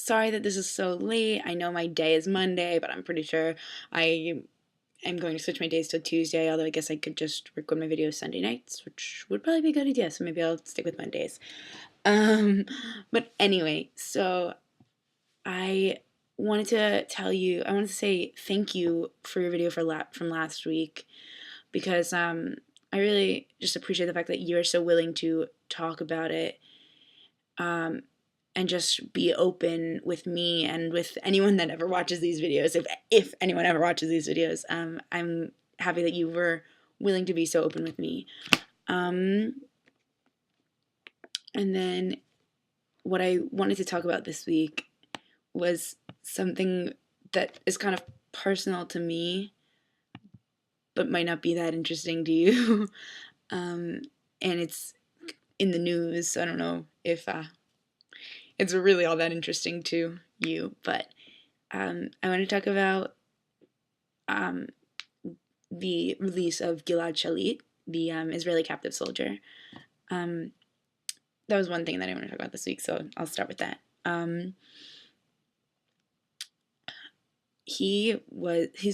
sorry that this is so late. I know my day is Monday, but I'm pretty sure I am going to switch my days to Tuesday, although I guess I could just record my videos Sunday nights, which would probably be a good idea, so maybe I'll stick with Mondays. Um, but anyway, so I wanted to I wanted to say thank you for your video from last week because I really just appreciate the fact that you are so willing to talk about it um, and just be open with me and with anyone that ever watches these videos. If anyone ever watches these videos, I'm happy that you were willing to be so open with me. Um, and then what I wanted to talk about this week was something that is kind of personal to me, but might not be that interesting to you. And it's in the news. So I don't know if it's really all that interesting to you, but I want to talk about um, the release of Gilad Shalit, the Israeli captive soldier. Um, that was one thing that I want to talk about this week, so I'll start with that. He's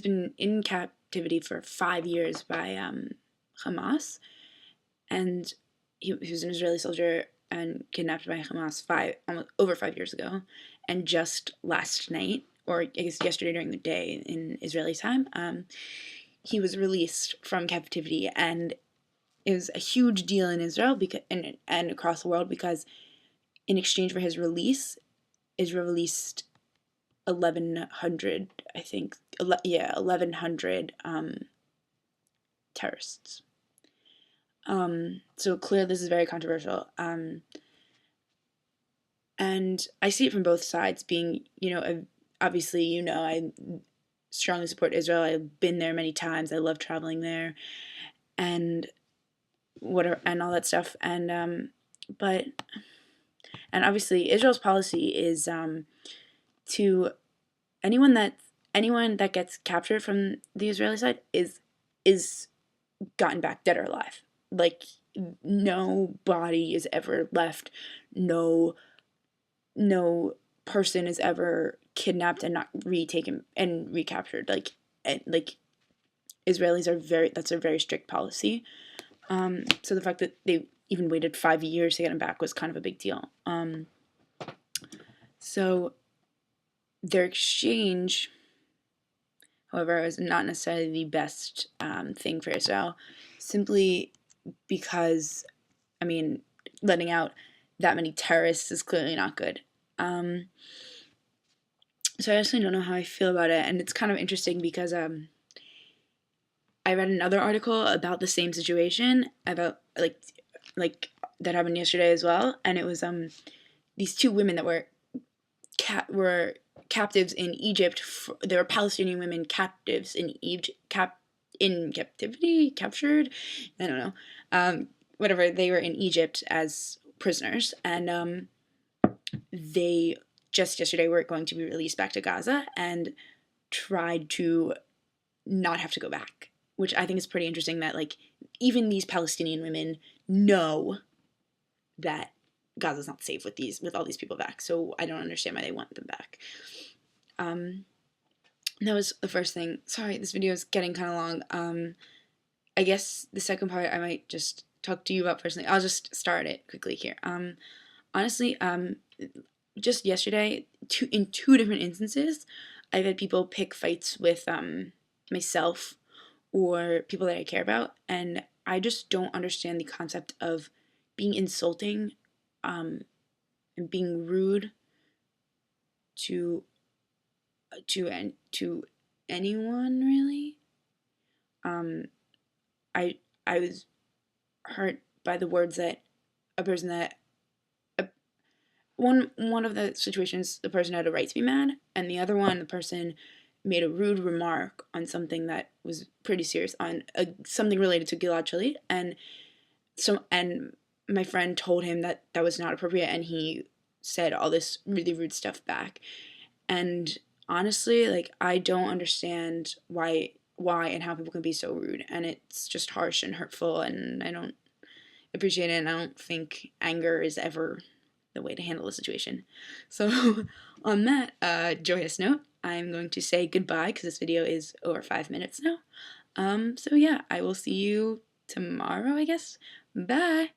been in captivity for 5 years by Hamas, and he was an Israeli soldier and kidnapped by Hamas over 5 years ago, and just last night, or I guess yesterday during the day in Israeli time, he was released from captivity, and it was a huge deal in Israel and across the world because in exchange for his release, Israel released 1,100, I think, 1,100 terrorists. So clearly this is very controversial. And I see it from both sides being, obviously, I strongly support Israel. I've been there many times. I love traveling there and and all that stuff. But obviously Israel's policy is to anyone that gets captured from the Israeli side is gotten back dead or alive. Like no body is ever left. No person is ever kidnapped and not retaken and recaptured. Like Israelis that's a very strict policy. So the fact that they even waited 5 years to get him back was kind of a big deal. So their exchange, however, is not necessarily the best thing for Israel, simply because, letting out that many terrorists is clearly not good. So I actually don't know how I feel about it, and it's kind of interesting because I read another article about the same situation about like that happened yesterday as well, and it was these two women that were captives in Egypt. They were Palestinian women captives in Egypt, in captivity, captured. I don't know. Whatever. They were in Egypt as prisoners, and they just yesterday were going to be released back to Gaza and tried to not have to go back, which I think is pretty interesting. That even these Palestinian women know that Gaza's not safe with all these people back. So I don't understand why they want them back. That was the first thing. Sorry, this video is getting kind of long. I guess the second part I might just talk to you about personally. I'll just start it quickly here. Honestly, just yesterday, in two different instances, I've had people pick fights with myself or people that I care about, and I just don't understand the concept of being insulting and being rude to anyone really. I was hurt by the words that a person that one of the situations the person had a right to be mad, and the other one the person made a rude remark on something that was pretty serious, on something related to Gilad Shalit, and my friend told him that that was not appropriate, and he said all this really rude stuff back. And honestly, I don't understand why and how people can be so rude, and it's just harsh and hurtful, and I don't appreciate it, and I don't think anger is ever the way to handle the situation. So on that joyous note, I'm going to say goodbye because this video is over 5 minutes now. So yeah, I will see you tomorrow, I guess. Bye!